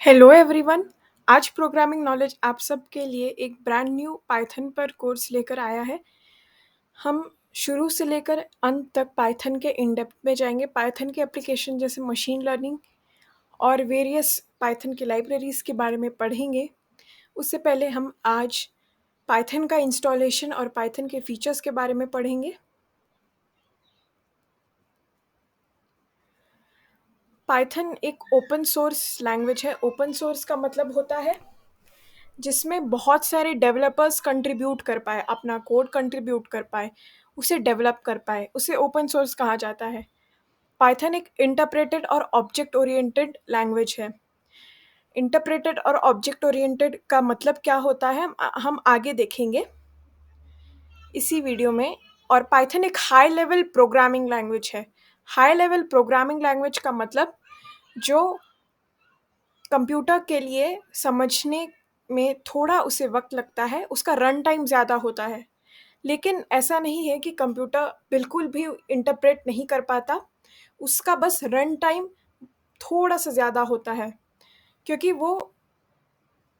Hello everyone. आज programming knowledge आप सबके लिए एक ब्रांड न्यू पाइथन पर कोर्स लेकर आया है। हम शुरू से लेकर अंत तक पाइथन के इन डेप्थ में जाएंगे। पाइथन के एप्लीकेशन जैसे मशीन लर्निंग और वेरियस पाइथन की लाइब्रेरीज के बारे में पढ़ेंगे। उससे पहले हम आज पाइथन का इंस्टॉलेशन और पाइथन के फीचर्स के बारे में पढ़ेंगे। पाइथन एक ओपन सोर्स लैंग्वेज है। ओपन सोर्स का मतलब होता है जिसमें बहुत सारे डेवलपर्स कंट्रीब्यूट कर पाए, अपना कोड कंट्रीब्यूट कर पाए, उसे डेवलप कर पाए, उसे ओपन सोर्स कहा जाता है। पाइथन एक इंटरप्रेटेड और ऑब्जेक्ट ओरिएंटेड लैंग्वेज है। इंटरप्रेटेड और ऑब्जेक्ट ओरिएंटेड का मतलब क्या होता है हम आगे देखेंगे इसी वीडियो में। और पाइथन एक हाई लेवल प्रोग्रामिंग लैंग्वेज है। हाई लेवल प्रोग्रामिंग लैंग्वेज का मतलब जो कंप्यूटर के लिए समझने में थोड़ा उसे वक्त लगता है, उसका रन टाइम ज़्यादा होता है। लेकिन ऐसा नहीं है कि कंप्यूटर बिल्कुल भी इंटरप्रेट नहीं कर पाता, उसका बस रन टाइम थोड़ा सा ज़्यादा होता है, क्योंकि वो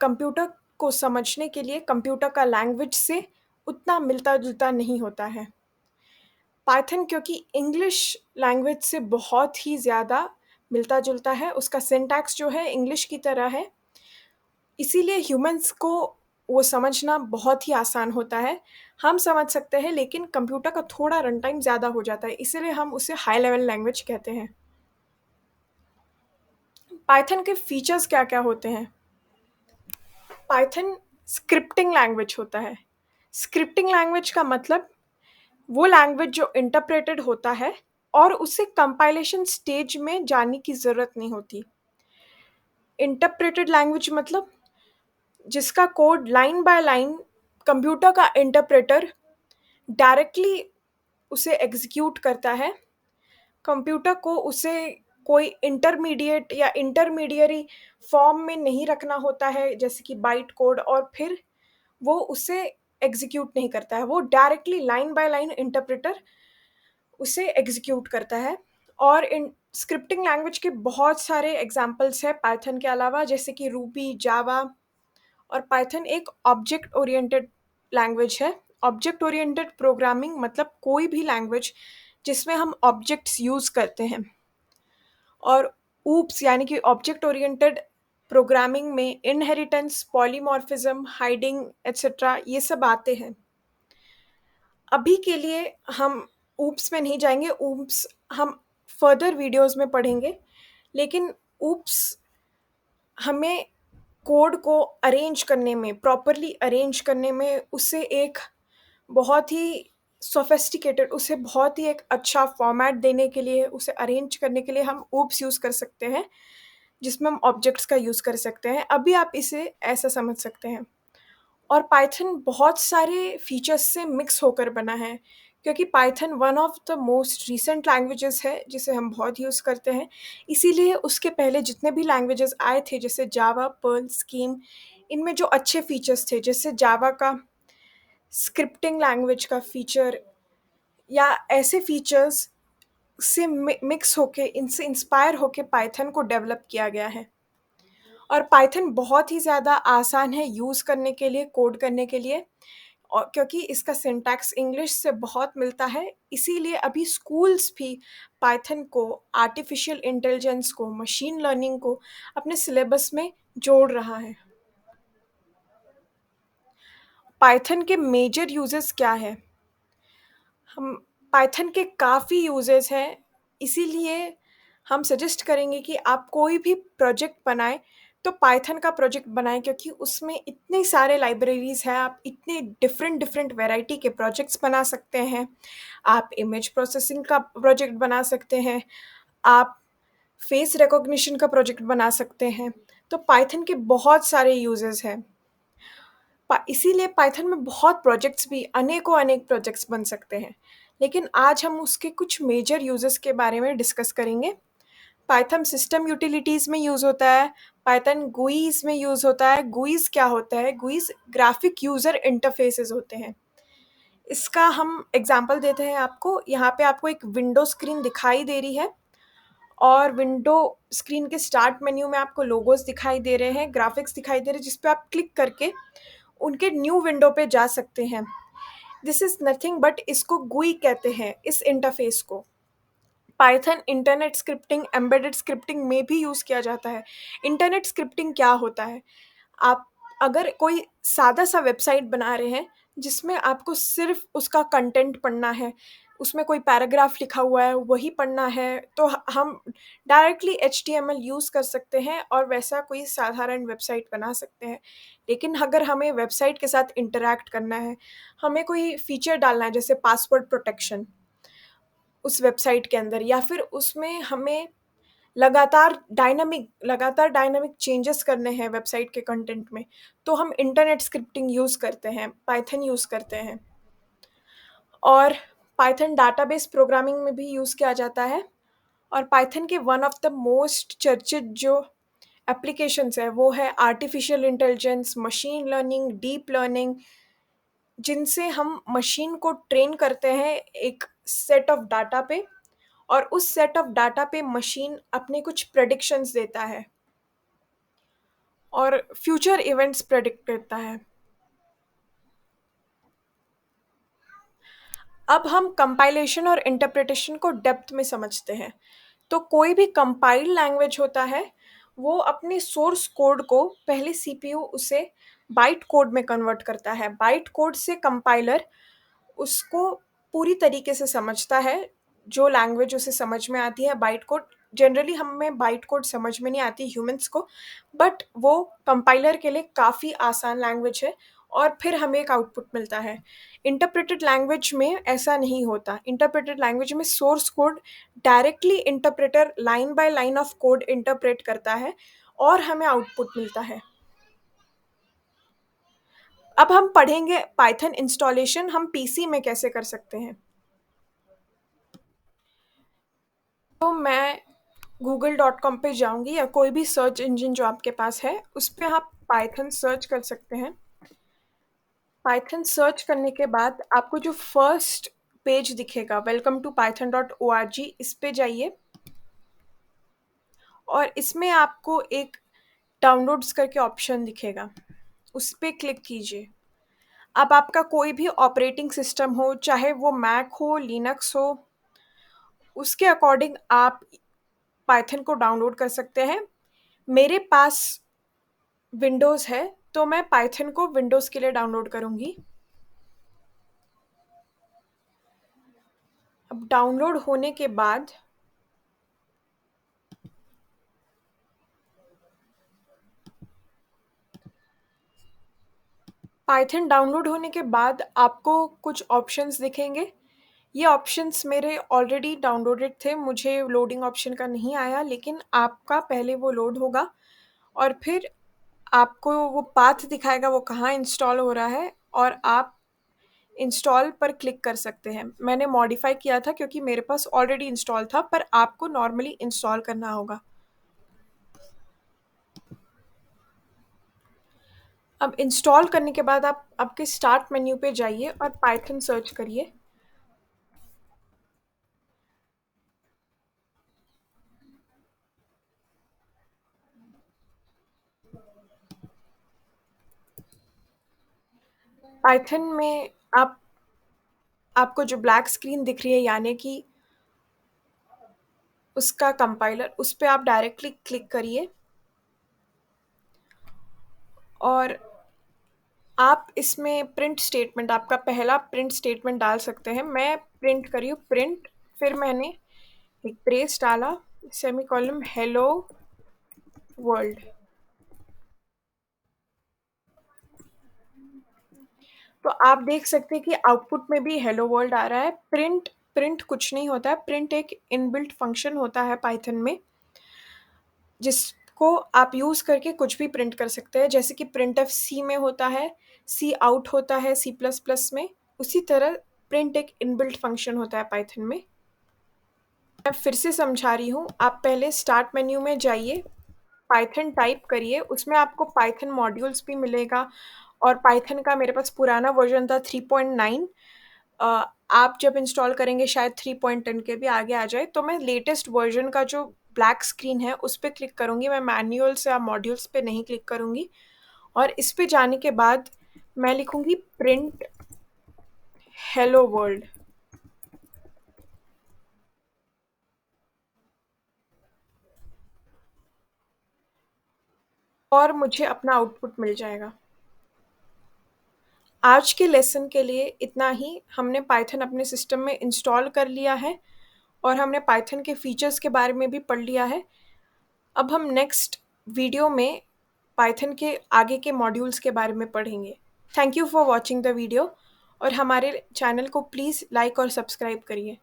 कंप्यूटर को समझने के लिए कंप्यूटर का लैंग्वेज से उतना मिलता जुलता नहीं होता है। पाइथन क्योंकि इंग्लिश लैंग्वेज से बहुत ही ज़्यादा मिलता जुलता है, उसका सिंटैक्स जो है इंग्लिश की तरह है, इसीलिए ह्यूमंस को वो समझना बहुत ही आसान होता है। हम समझ सकते हैं, लेकिन कंप्यूटर का थोड़ा रन टाइम ज़्यादा हो जाता है, इसीलिए हम उसे हाई लेवल लैंग्वेज कहते हैं। पाइथन के फीचर्स क्या क्या होते हैं? पाइथन स्क्रिप्टिंग लैंग्वेज होता है। स्क्रिप्टिंग लैंग्वेज का मतलब वो लैंग्वेज जो इंटरप्रेटेड होता है और उसे कंपाइलेशन स्टेज में जाने की ज़रूरत नहीं होती। इंटरप्रेटेड लैंग्वेज मतलब जिसका code line by line computer का इंटरप्रेटर डायरेक्टली उसे एग्जीक्यूट करता है। कंप्यूटर को उसे कोई इंटरमीडिएट या इंटरमीडियरी फॉर्म में नहीं रखना होता है, जैसे कि बाइट कोड, और फिर वो उसे एग्जीक्यूट नहीं करता है। वो directly line by line interpreter उसे एग्जीक्यूट करता है। और इन स्क्रिप्टिंग लैंग्वेज के बहुत सारे एग्जाम्पल्स हैं पाइथन के अलावा, जैसे कि रूबी, जावा। और पाइथन एक ऑब्जेक्ट ओरिएंटेड लैंग्वेज है। ऑब्जेक्ट ओरिएंटेड प्रोग्रामिंग मतलब कोई भी लैंग्वेज जिसमें हम ऑब्जेक्ट्स यूज़ करते हैं। और ऊप्स यानी कि ऑब्जेक्ट ओरिएंटेड प्रोग्रामिंग में इनहेरिटेंस, पॉलीमॉर्फिज्म, हाइडिंग एट्सेट्रा ये सब आते हैं। अभी के लिए हम ऊप्स में नहीं जाएंगे, ऊप्स हम फर्दर वीडियोस में पढ़ेंगे। लेकिन ऊप्स हमें कोड को अरेंज करने में, प्रॉपरली अरेंज करने में, उसे एक बहुत ही सोफिस्टिकेटेड, उसे बहुत ही एक अच्छा फॉर्मेट देने के लिए, उसे अरेंज करने के लिए हम ऊप्स यूज़ कर सकते हैं, जिसमें हम ऑब्जेक्ट्स का यूज़ कर सकते हैं। अभी आप इसे ऐसा समझ सकते हैं। और पाइथन बहुत सारे फीचर्स से मिक्स होकर बना है, क्योंकि Python one of the most recent languages है जिसे हम बहुत यूज़ करते हैं। इसीलिए उसके पहले जितने भी लैंग्वेजेस आए थे, जैसे जावा, पर्ल, स्कीम, इनमें जो अच्छे फीचर्स थे, जैसे जावा का स्क्रिप्टिंग लैंग्वेज का फीचर, या ऐसे फीचर्स से मिक्स होके, इनसे इंस्पायर होके पाइथन को डेवलप किया गया है। और पाइथन बहुत ही ज़्यादा आसान है यूज़ करने के लिए, कोड करने के लिए, और क्योंकि इसका सिंटैक्स इंग्लिश से बहुत मिलता है, इसीलिए अभी स्कूल्स भी पाइथन को, आर्टिफिशियल इंटेलिजेंस को, मशीन लर्निंग को अपने सिलेबस में जोड़ रहा है। पाइथन के मेजर यूजेस क्या है? हम पाइथन के काफ़ी यूजेस हैं, इसीलिए हम सजेस्ट करेंगे कि आप कोई भी प्रोजेक्ट बनाएं तो पाइथन का प्रोजेक्ट बनाएं, क्योंकि उसमें इतने सारे लाइब्रेरीज हैं, आप इतने डिफरेंट डिफरेंट वैरायटी के प्रोजेक्ट्स बना सकते हैं। आप इमेज प्रोसेसिंग का प्रोजेक्ट बना सकते हैं, आप फेस रिकॉग्निशन का प्रोजेक्ट बना सकते हैं। तो पाइथन के बहुत सारे यूजेस हैं। इसीलिए पाइथन में बहुत प्रोजेक्ट्स भी, अनेकों अनेक प्रोजेक्ट्स बन सकते हैं। लेकिन आज हम उसके कुछ मेजर यूजेस के बारे में डिस्कस करेंगे। पाइथन सिस्टम यूटिलिटीज़ में यूज़ होता है। पाइथन गुईज में यूज़ होता है। गुईज क्या होता है? गुईज ग्राफिक यूज़र इंटरफेसेस होते हैं। इसका हम एग्जांपल देते हैं आपको। यहाँ पे आपको एक विंडो स्क्रीन दिखाई दे रही है, और विंडो स्क्रीन के स्टार्ट मेन्यू में आपको लोगोस दिखाई दे रहे हैं, ग्राफिक्स दिखाई दे रहे हैं, जिस पे आप क्लिक करके उनके न्यू विंडो पे जा सकते हैं। दिस इज़ नथिंग बट इसको गुई कहते हैं, इस इंटरफेस को। Python internet scripting, embedded scripting में भी यूज़ किया जाता है। इंटरनेट स्क्रिप्टिंग क्या होता है? आप अगर कोई सादा सा वेबसाइट बना रहे हैं जिसमें आपको सिर्फ उसका कंटेंट पढ़ना है, उसमें कोई पैराग्राफ लिखा हुआ है वही पढ़ना है, तो हम डायरेक्टली एचटीएमएल यूज़ कर सकते हैं और वैसा कोई साधारण वेबसाइट बना सकते हैं। लेकिन अगर हमें वेबसाइट के साथ इंटरैक्ट करना है, हमें कोई फीचर डालना है जैसे पासवर्ड प्रोटेक्शन उस वेबसाइट के अंदर, या फिर उसमें हमें लगातार डायनामिक चेंजेस करने हैं वेबसाइट के कंटेंट में, तो हम इंटरनेट स्क्रिप्टिंग यूज़ करते हैं, पाइथन यूज़ करते हैं। और पाइथन डाटाबेस प्रोग्रामिंग में भी यूज़ किया जाता है। और पाइथन के वन ऑफ द मोस्ट चर्चित जो एप्लीकेशंस है वो है artificial intelligence, machine learning, deep learning, जिनसे हम मशीन को ट्रेन करते हैं एक सेट ऑफ डाटा पे, और उस सेट ऑफ डाटा पे मशीन अपने कुछ प्रेडिक्शंस देता है और फ्यूचर इवेंट्स प्रेडिक्ट करता है। अब हम कंपाइलेशन और इंटरप्रिटेशन को डेप्थ में समझते हैं। तो कोई भी कंपाइल्ड लैंग्वेज होता है, वो अपने सोर्स कोड को पहले सीपीयू उसे बाइट कोड में कन्वर्ट करता है। बाइट कोड से कंपाइलर उसको पूरी तरीके से समझता है, जो लैंग्वेज उसे समझ में आती है बाइट कोड। जनरली हमें बाइट कोड समझ में नहीं आती ह्यूमंस को, बट वो कंपाइलर के लिए काफ़ी आसान लैंग्वेज है और फिर हमें एक आउटपुट मिलता है। इंटरप्रेटेड लैंग्वेज में ऐसा नहीं होता। इंटरप्रेटेड लैंग्वेज में source code directly interpreter line by line of code interpret करता है और हमें आउटपुट मिलता है। अब हम पढ़ेंगे पाइथन इंस्टॉलेशन हम पीसी में कैसे कर सकते हैं। तो मैं google.com पे जाऊंगी, या कोई भी सर्च इंजन जो आपके पास है उस पर आप पाइथन सर्च कर सकते हैं। पाइथन सर्च करने के बाद आपको जो फर्स्ट पेज दिखेगा, welcome to Python dot O R G, इस पे जाइए और इसमें आपको एक डाउनलोड्स करके ऑप्शन दिखेगा, उस पर क्लिक कीजिए। अब आपका कोई भी ऑपरेटिंग सिस्टम हो, चाहे वो मैक हो, लिनक्स हो, उसके अकॉर्डिंग आप पाइथन को डाउनलोड कर सकते हैं। मेरे पास विंडोज़ है तो मैं पाइथन को विंडोज़ के लिए डाउनलोड करूँगी। अब डाउनलोड होने के बाद पाइथन डाउनलोड होने के बाद आपको कुछ ऑप्शंस दिखेंगे। ये ऑप्शंस मेरे ऑलरेडी डाउनलोडेड थे, मुझे लोडिंग ऑप्शन का नहीं आया, लेकिन आपका पहले वो लोड होगा और फिर आपको वो पाथ दिखाएगा वो कहाँ इंस्टॉल हो रहा है, और आप इंस्टॉल पर क्लिक कर सकते हैं। मैंने मॉडिफाई किया था क्योंकि मेरे पास ऑलरेडी इंस्टॉल था, पर आपको नॉर्मली इंस्टॉल करना होगा। अब इंस्टॉल करने के बाद आप आपके स्टार्ट मेन्यू पे जाइए और पाइथन सर्च करिए। पाइथन में आप आपको जो ब्लैक स्क्रीन दिख रही है, यानी कि उसका कंपाइलर, उस पे आप डायरेक्टली क्लिक करिए और आप इसमें प्रिंट स्टेटमेंट, आपका पहला प्रिंट स्टेटमेंट डाल सकते हैं। मैं प्रिंट करी हूँ प्रिंट, फिर मैंने एक ब्रेस डाला, सेमीकोलन, हेलो वर्ल्ड। तो आप देख सकते हैं कि आउटपुट में भी हेलो वर्ल्ड आ रहा है। प्रिंट प्रिंट कुछ नहीं होता है, प्रिंट एक इनबिल्ट फंक्शन होता है पाइथन में, जिसको आप यूज़ करके कुछ भी प्रिंट कर सकते हैं। जैसे कि प्रिंट एफ सी में होता है, सी आउट होता है सी प्लस प्लस में, उसी तरह प्रिंट एक इनबिल्ट फंक्शन होता है पाइथन में। मैं फिर से समझा रही हूँ, आप पहले स्टार्ट मेन्यू में जाइए, पाइथन टाइप करिए, उसमें आपको पाइथन मॉड्यूल्स भी मिलेगा, और पाइथन का मेरे पास पुराना वर्जन था 3.9। आप जब इंस्टॉल करेंगे शायद 3.10 के भी आगे आ जाए, तो मैं लेटेस्ट वर्जन का जो ब्लैक स्क्रीन है उस पे क्लिक करूँगी, मैं मैन्युअल्स या मॉड्यूल्स पे नहीं क्लिक करूँगी और इस पे जाने के बाद मैं लिखूँगी प्रिंट हेलो वर्ल्ड और मुझे अपना आउटपुट मिल जाएगा। आज के लेसन के लिए इतना ही। हमने पाइथन अपने सिस्टम में इंस्टॉल कर लिया है और हमने पाइथन के फीचर्स के बारे में भी पढ़ लिया है। अब हम नेक्स्ट वीडियो में पाइथन के आगे के मॉड्यूल्स के बारे में पढ़ेंगे। Thank you for watching the video और हमारे चैनल को प्लीज़ लाइक और सब्सक्राइब करिए।